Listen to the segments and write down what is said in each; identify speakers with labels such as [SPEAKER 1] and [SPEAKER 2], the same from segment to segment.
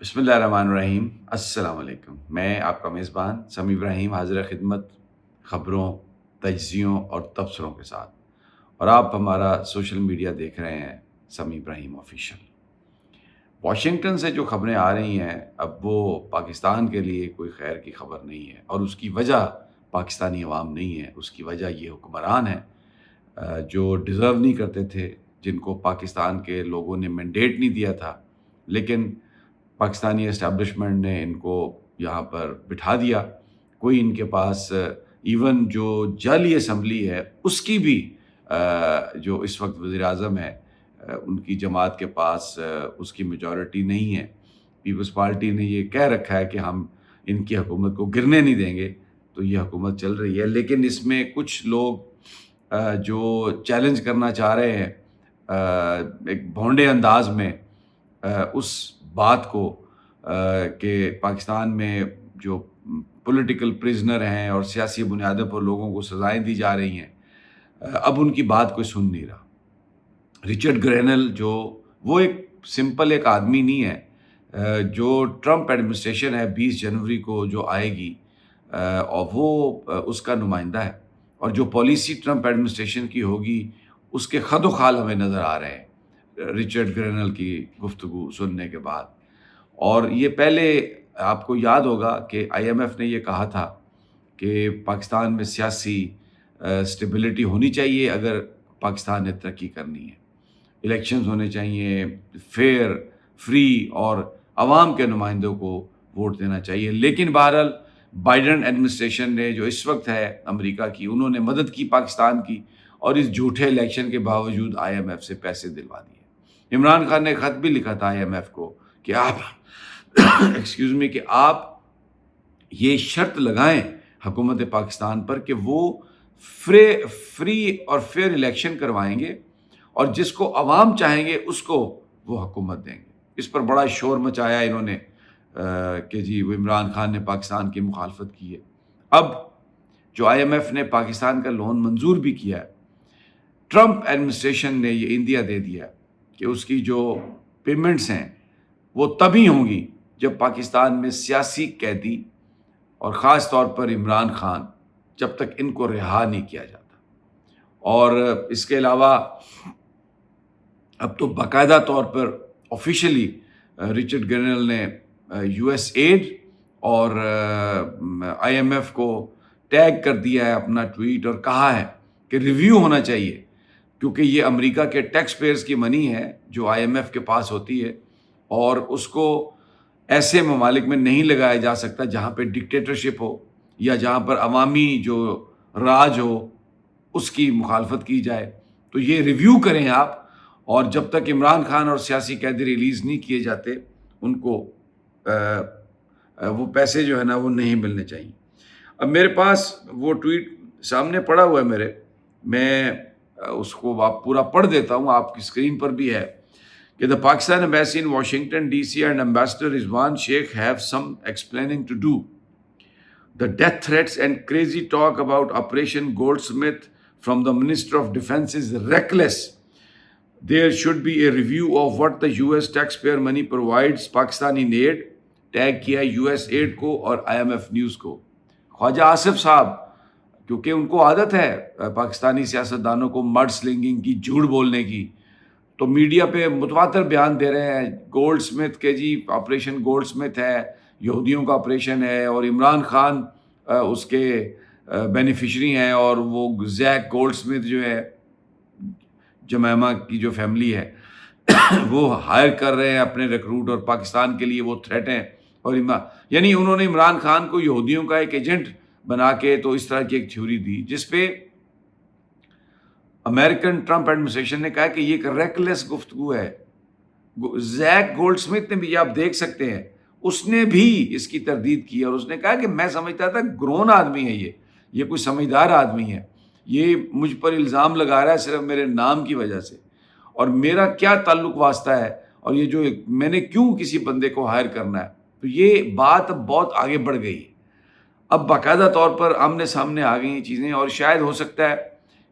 [SPEAKER 1] بسم اللہ الرحمن الرحیم۔ السلام علیکم۔ میں آپ کا میزبان سمی ابراہیم حاضر خدمت خبروں، تجزیوں اور تبصروں کے ساتھ، اور آپ ہمارا سوشل میڈیا دیکھ رہے ہیں سمی ابراہیم آفیشیل۔ واشنگٹن سے جو خبریں آ رہی ہیں اب وہ پاکستان کے لیے کوئی خیر کی خبر نہیں ہے، اور اس کی وجہ پاکستانی عوام نہیں ہے، اس کی وجہ یہ حکمران ہیں جو ڈیزرو نہیں کرتے تھے، جن کو پاکستان کے لوگوں نے مینڈیٹ نہیں دیا تھا، لیکن پاکستانی اسٹیبلشمنٹ نے ان کو یہاں پر بٹھا دیا۔ کوئی ان کے پاس ایون جو جعلی اسمبلی ہے اس کی بھی جو اس وقت وزیر اعظم ہے ان کی جماعت کے پاس اس کی میجورٹی نہیں ہے۔ پیپلز پارٹی نے یہ کہہ رکھا ہے کہ ہم ان کی حکومت کو گرنے نہیں دیں گے، تو یہ حکومت چل رہی ہے، لیکن اس میں کچھ لوگ جو چیلنج کرنا چاہ رہے ہیں ایک بھونڈے انداز میں اس بات کو کہ پاکستان میں جو پولیٹیکل پریزنر ہیں اور سیاسی بنیادوں پر لوگوں کو سزائیں دی جا رہی ہیں، اب ان کی بات کوئی سن نہیں رہا۔ رچرڈ گرینل جو وہ ایک سمپل ایک آدمی نہیں ہے، جو ٹرمپ ایڈمنسٹریشن ہے 20 جنوری کو جو آئے گی اور وہ اس کا نمائندہ ہے، اور جو پالیسی ٹرمپ ایڈمنسٹریشن کی ہوگی اس کے خد و خال ہمیں نظر آ رہے ہیں رچرڈ گرینل کی گفتگو سننے کے بعد۔ اور یہ پہلے آپ کو یاد ہوگا کہ آئی ایم ایف نے یہ کہا تھا کہ پاکستان میں سیاسی اسٹیبلٹی ہونی چاہیے اگر پاکستان نے ترقی کرنی ہے، الیکشنز ہونے چاہیے فیئر، فری، اور عوام کے نمائندوں کو ووٹ دینا چاہیے۔ لیکن بہرحال بائیڈن ایڈمنسٹریشن نے جو اس وقت ہے امریکہ کی، انہوں نے مدد کی پاکستان کی، اور اس جھوٹے الیکشن کے باوجود آئی ایم ایف سے پیسے دلوا دیے۔ عمران خان نے خط بھی لکھا تھا آئی ایم ایف کو کہ آپ ایکسکیوز می کہ آپ یہ شرط لگائیں حکومت پاکستان پر کہ وہ فری اور فیئر الیکشن کروائیں گے، اور جس کو عوام چاہیں گے اس کو وہ حکومت دیں گے۔ اس پر بڑا شور مچایا انہوں نے کہ جی وہ عمران خان نے پاکستان کی مخالفت کی ہے۔ اب جو آئی ایم ایف نے پاکستان کا لون منظور بھی کیا ہے، ٹرمپ ایڈمنسٹریشن نے یہ اندیا دے دیا کہ اس کی جو پیمنٹس ہیں وہ تبھی ہوں گی جب پاکستان میں سیاسی قیدی اور خاص طور پر عمران خان، جب تک ان کو رہا نہیں کیا جاتا۔ اور اس کے علاوہ اب تو باقاعدہ طور پر آفیشیلی رچرڈ گرینل نے یو ایس ایڈ اور آئی ایم ایف کو ٹیگ کر دیا ہے اپنا ٹویٹ، اور کہا ہے کہ ریویو ہونا چاہیے، کیونکہ یہ امریکہ کے ٹیکس پیئرز کی منی ہے جو آئی ایم ایف کے پاس ہوتی ہے، اور اس کو ایسے ممالک میں نہیں لگایا جا سکتا جہاں پہ ڈکٹیٹرشپ ہو یا جہاں پر عوامی جو راج ہو اس کی مخالفت کی جائے۔ تو یہ ریویو کریں آپ، اور جب تک عمران خان اور سیاسی قیدی ریلیز نہیں کیے جاتے ان کو وہ پیسے جو ہے نا وہ نہیں ملنے چاہیے۔ اب میرے پاس وہ ٹویٹ سامنے پڑا ہوا ہے میرے، میں اس کو آپ پورا پڑھ دیتا ہوں، آپ کی اسکرین پر بھی ہے کہ the Pakistan embassy in Washington DC and Ambassador Rizwan Sheikh have some explaining to do. The death threats and crazy talk about Operation Goldsmith from the Minister of Defense is reckless. There should be a review of what the US taxpayer money provides Pakistan in aid. Tag کیا U S add کو اور I am F news کو۔ خواجہ آصف صاحب، کیونکہ ان کو عادت ہے پاکستانی سیاستدانوں کو مڈ سلنگنگ کی، جھوٹ بولنے کی، تو میڈیا پہ متواتر بیان دے رہے ہیں گولڈ سمتھ کے جی آپریشن گولڈ سمتھ ہے، یہودیوں کا آپریشن ہے، اور عمران خان اس کے بینیفیشری ہیں، اور وہ زیک گولڈ سمتھ جو ہے جمیمہ کی جو فیملی ہے وہ ہائر کر رہے ہیں اپنے ریکروٹ، اور پاکستان کے لیے وہ تھریٹ ہیں، اور یعنی انہوں نے عمران خان کو یہودیوں کا ایک ایجنٹ بنا کے تو اس طرح کی ایک تھیوری دی، جس پہ امریکن ٹرمپ ایڈمنسٹریشن نے کہا کہ یہ ایک ریکلیس گفتگو ہے۔ زیک گولڈ سمتھ نے بھی، یہ آپ دیکھ سکتے ہیں، اس نے بھی اس کی تردید کی، اور اس نے کہا کہ میں سمجھتا تھا گرون آدمی ہے، یہ کوئی سمجھدار آدمی ہے، یہ مجھ پر الزام لگا رہا ہے صرف میرے نام کی وجہ سے، اور میرا کیا تعلق واسطہ ہے، اور یہ جو میں نے کیوں کسی بندے کو ہائر کرنا ہے۔ تو یہ بات اب بہت آگے بڑھ گئی ہے، اب باقاعدہ طور پر آمنے سامنے آ گئی ہیں چیزیں، اور شاید ہو سکتا ہے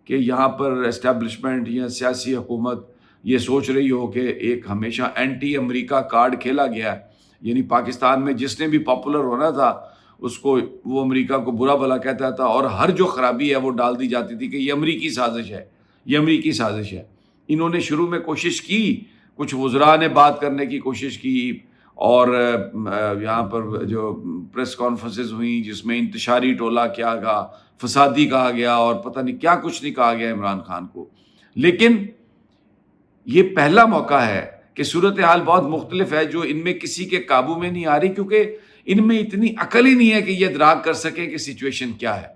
[SPEAKER 1] کہ یہاں پر اسٹیبلشمنٹ یا سیاسی حکومت یہ سوچ رہی ہو کہ ایک ہمیشہ اینٹی امریکہ کارڈ کھیلا گیا ہے، یعنی پاکستان میں جس نے بھی پاپولر ہونا تھا اس کو وہ امریکہ کو برا بھلا کہتا تھا، اور ہر جو خرابی ہے وہ ڈال دی جاتی تھی کہ یہ امریکی سازش ہے، یہ امریکی سازش ہے۔ انہوں نے شروع میں کوشش کی، کچھ وزراء نے بات کرنے کی کوشش کی، اور یہاں پر جو پریس کانفرنسز ہوئیں جس میں انتشاری ٹولہ کیا گیا، فسادی کہا گیا، اور پتہ نہیں کیا کچھ نہیں کہا گیا عمران خان کو۔ لیکن یہ پہلا موقع ہے کہ صورتحال بہت مختلف ہے جو ان میں کسی کے قابو میں نہیں آ رہی، کیونکہ ان میں اتنی عقل ہی نہیں ہے کہ یہ ادراک کر سکیں کہ سچویشن کیا ہے۔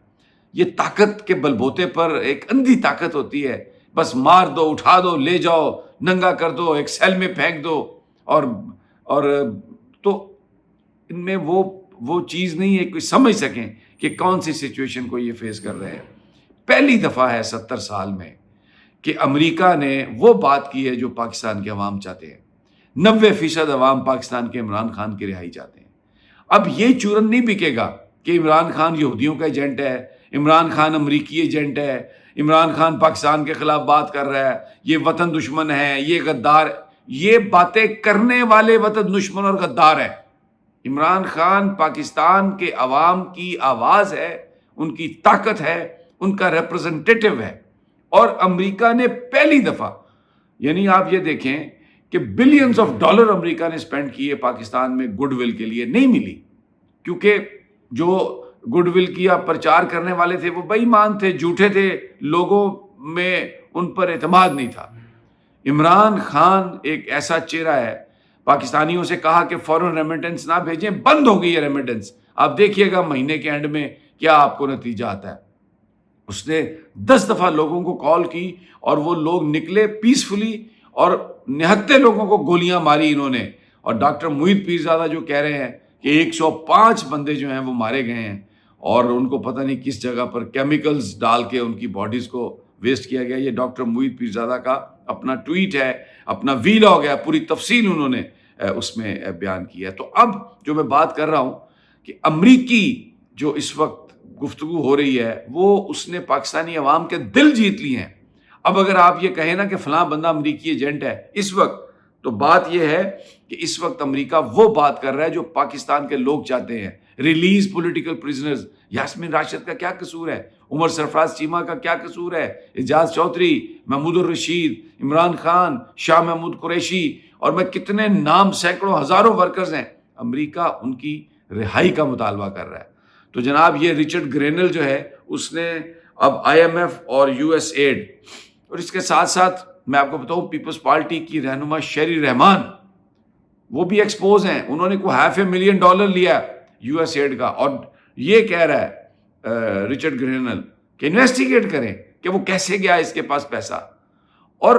[SPEAKER 1] یہ طاقت کے بلبوتے پر ایک اندھی طاقت ہوتی ہے، بس مار دو، اٹھا دو، لے جاؤ، ننگا کر دو، ایک سیل میں پھینک دو، اور تو ان میں وہ چیز نہیں ہے کوئی سمجھ سکیں کہ کون سی سچویشن کو یہ فیس کر رہے ہیں۔ پہلی دفعہ ہے 70 سال میں کہ امریکہ نے وہ بات کی ہے جو پاکستان کے عوام چاہتے ہیں۔ 90% عوام پاکستان کے عمران خان کی رہائی چاہتے ہیں۔ اب یہ چورن نہیں بکے گا کہ عمران خان یہودیوں کا ایجنٹ ہے، عمران خان امریکی ایجنٹ ہے، عمران خان پاکستان کے خلاف بات کر رہا ہے، یہ وطن دشمن ہے، یہ غدار۔ یہ باتیں کرنے والے وطن دشمن اور غدار ہیں۔ عمران خان پاکستان کے عوام کی آواز ہے، ان کی طاقت ہے، ان کا ریپرزنٹیٹو ہے، اور امریکہ نے پہلی دفعہ، یعنی آپ یہ دیکھیں کہ بلینز آف ڈالر امریکہ نے سپینڈ کیے پاکستان میں گڈ ول کے لیے، نہیں ملی، کیونکہ جو گڈ ول کیا پرچار کرنے والے تھے وہ بے ایمان تھے، جھوٹے تھے، لوگوں میں ان پر اعتماد نہیں تھا۔ عمران خان ایک ایسا چہرہ ہے، پاکستانیوں سے کہا کہ فوراً ریمیٹنس نہ بھیجیں، بند ہو گئی ہے ریمیٹنس۔ آپ دیکھیے گا مہینے کے اینڈ میں کیا آپ کو نتیجہ آتا ہے۔ اس نے 10 دفعہ لوگوں کو کال کی اور وہ لوگ نکلے پیسفلی، اور نہتے لوگوں کو گولیاں ماری انہوں نے۔ اور ڈاکٹر محیط پیرزادہ جو کہہ رہے ہیں کہ 105 بندے جو ہیں وہ مارے گئے ہیں، اور ان کو پتہ نہیں کس جگہ پر کیمیکلز ڈال کے ان کی باڈیز کو ویسٹ کیا گیا۔ یہ ڈاکٹر محیط پیرزادہ کا اپنا ٹویٹ ہے، اپنا ویلاگ ہے، پوری تفصیل انہوں نے اس میں بیان کیا ہے۔ تو اب جو میں بات کر رہا ہوں کہ امریکی جو اس وقت گفتگو ہو رہی ہے، وہ اس نے پاکستانی عوام کے دل جیت لیے ہیں۔ اب اگر آپ یہ کہیں نا کہ فلاں بندہ امریکی ایجنٹ ہے اس وقت، تو بات یہ ہے کہ اس وقت امریکہ وہ بات کر رہا ہے جو پاکستان کے لوگ چاہتے ہیں۔ Release political prisoners. Yasmin Rashid کا کیا قصور ہے؟ عمر سرفراز چیمہ کا کیا قصور ہے؟ اعجاز چودھری، محمود الرشید، عمران خان، شاہ محمود قریشی، اور میں کتنے نام، سینکڑوں ہزاروں ورکرز ہیں۔ امریکہ ان کی رہائی کا مطالبہ کر رہا ہے۔ تو جناب یہ رچرڈ گرینل جو ہے اس نے اب IMF اور USAID، اور اس کے ساتھ ساتھ میں آپ کو بتاؤں پیپلز پارٹی کی رہنما شیری رحمان، وہ بھی ایکسپوز ہیں۔ انہوں نے کوئی $500,000 لیا USAID کا، اور یہ کہہ رہا ہے رچرڈ گرینل کہ انویسٹیگیٹ کریں کہ وہ کیسے گیا اس کے پاس پیسہ، اور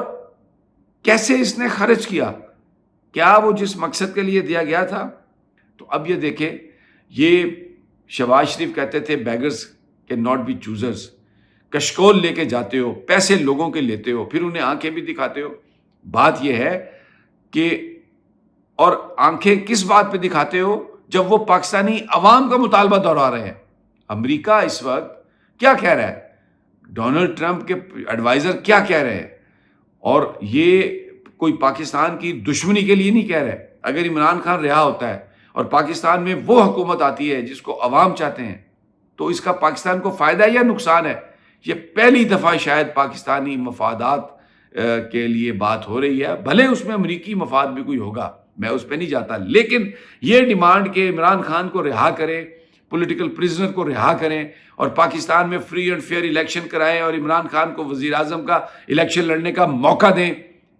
[SPEAKER 1] کیسے اس نے خرچ کیا، کیا وہ جس مقصد کے لیے دیا گیا تھا۔ تو اب یہ دیکھیں، یہ شہباز شریف کہتے تھے beggars can not be choosers. کشکول لے کے جاتے ہو، پیسے لوگوں کے لیتے ہو، پھر انہیں آنکھیں بھی دکھاتے ہو۔ بات یہ ہے کہ، اور آنکھیں کس بات پہ دکھاتے ہو؟ جب وہ پاکستانی عوام کا مطالبہ دہرا رہے ہیں۔ امریکہ اس وقت کیا کہہ رہا ہے؟ ڈونلڈ ٹرمپ کے ایڈوائزر کیا کہہ رہے ہیں؟ اور یہ کوئی پاکستان کی دشمنی کے لیے نہیں کہہ رہے۔ اگر عمران خان رہا ہوتا ہے اور پاکستان میں وہ حکومت آتی ہے جس کو عوام چاہتے ہیں، تو اس کا پاکستان کو فائدہ ہے یا نقصان ہے؟ یہ پہلی دفعہ شاید پاکستانی مفادات کے لیے بات ہو رہی ہے، بھلے اس میں امریکی مفاد بھی کوئی ہوگا، میں اس پہ نہیں جاتا، لیکن یہ ڈیمانڈ کہ عمران خان کو رہا کریں، پولیٹیکل پریزنر کو رہا کریں، اور پاکستان میں فری اینڈ فیئر الیکشن کرائیں، اور عمران خان کو وزیر اعظم کا الیکشن لڑنے کا موقع دیں،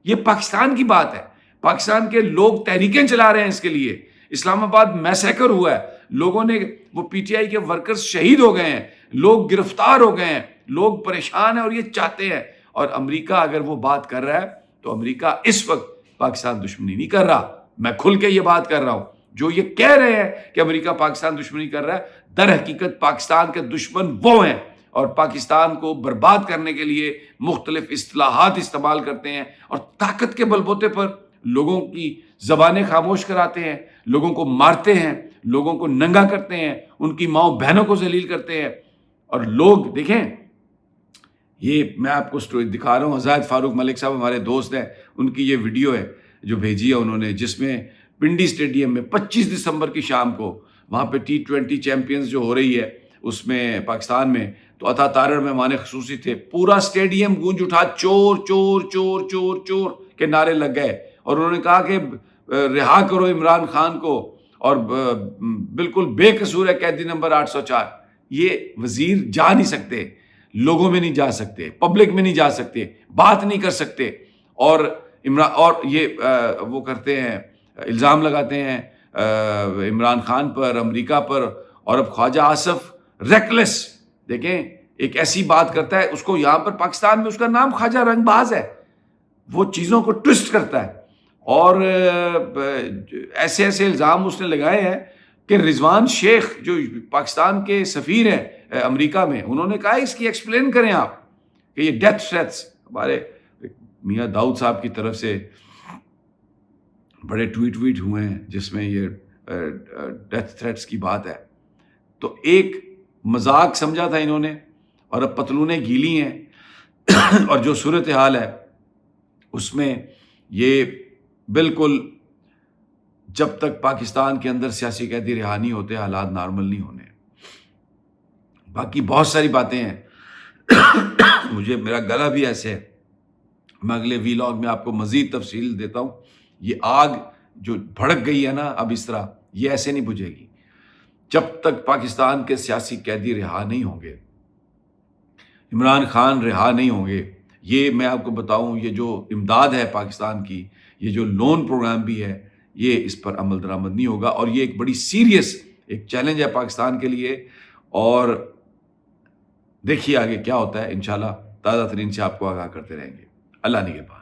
[SPEAKER 1] یہ پاکستان کی بات ہے۔ پاکستان کے لوگ تحریکیں چلا رہے ہیں اس کے لیے۔ اسلام آباد میسیکر ہوا ہے، لوگوں نے، وہ PTI کے ورکرز شہید ہو گئے ہیں، لوگ گرفتار ہو گئے ہیں، لوگ پریشان ہیں، اور یہ چاہتے ہیں۔ اور امریکہ اگر وہ بات کر رہا ہے تو امریکہ اس وقت پاکستان دشمنی نہیں کر رہا۔ میں کھل کے یہ بات کر رہا ہوں۔ جو یہ کہہ رہے ہیں کہ امریکہ پاکستان دشمنی کر رہا ہے، در حقیقت پاکستان کے دشمن وہ ہیں، اور پاکستان کو برباد کرنے کے لیے مختلف اصطلاحات استعمال کرتے ہیں، اور طاقت کے بلبوتے پر لوگوں کی زبانیں خاموش کراتے ہیں، لوگوں کو مارتے ہیں، لوگوں کو ننگا کرتے ہیں، ان کی ماؤں بہنوں کو ذلیل کرتے ہیں۔ اور لوگ دیکھیں، یہ میں آپ کو سٹوری دکھا رہا ہوں، عزائد فاروق ملک صاحب ہمارے دوست ہیں، ان کی یہ ویڈیو ہے جو بھیجی ہے انہوں نے، جس میں پنڈی اسٹیڈیم میں 25 دسمبر کی شام کو وہاں پہ T20 چیمپئنز جو ہو رہی ہے اس میں پاکستان میں، تو عطا طاہر مہمان خصوصی تھے، پورا اسٹیڈیم گونج اٹھا، چور چور چور چور چور کے نعرے لگ گئے، اور انہوں نے کہا کہ رہا کرو عمران خان کو، اور بالکل بے قصور ہے قیدی نمبر 804۔ یہ وزیر جا نہیں سکتے، لوگوں میں نہیں جا سکتے، پبلک میں نہیں جا سکتے، بات نہیں کر سکتے، اور یہ وہ کرتے ہیں، الزام لگاتے ہیں عمران خان پر، امریکہ پر، اور اب خواجہ آصف ریکلیس، دیکھیں ایک ایسی بات کرتا ہے، اس کو یہاں پر پاکستان میں اس کا نام خواجہ رنگ باز ہے، وہ چیزوں کو ٹوسٹ کرتا ہے، اور ایسے ایسے الزام اس نے لگائے ہیں کہ رضوان شیخ جو پاکستان کے سفیر ہیں امریکہ میں، انہوں نے کہا اس کی ایکسپلین کریں آپ کہ یہ ڈیتھ تھریٹس، ہمارے میاں داؤد صاحب کی طرف سے بڑے ٹویٹ ہوئے ہیں جس میں یہ ڈیتھ تھریٹس کی بات ہے، تو ایک مذاق سمجھا تھا انہوں نے، اور اب پتلونیں گیلی ہیں اور جو صورتحال ہے اس میں یہ بالکل جب تک پاکستان کے اندر سیاسی قیدی رہا نہیں ہوتے حالات نارمل نہیں ہونے۔ باقی بہت ساری باتیں ہیں، میرا گلا بھی ایسے ہے، میں اگلے ویلاگ میں آپ کو مزید تفصیل دیتا ہوں۔ یہ آگ جو بھڑک گئی ہے نا اب اس طرح، یہ ایسے نہیں بجھے گی جب تک پاکستان کے سیاسی قیدی رہا نہیں ہوں گے، عمران خان رہا نہیں ہوں گے۔ یہ میں آپ کو بتاؤں، یہ جو امداد ہے پاکستان کی، یہ جو لون پروگرام بھی ہے، یہ اس پر عمل درآمد نہیں ہوگا، اور یہ ایک بڑی سیریس ایک چیلنج ہے پاکستان کے لیے، اور دیکھیے آگے کیا ہوتا ہے، انشاءاللہ تازہ ترین سے آپ کو آگاہ کرتے رہیں گے۔ اللہ نگہبان۔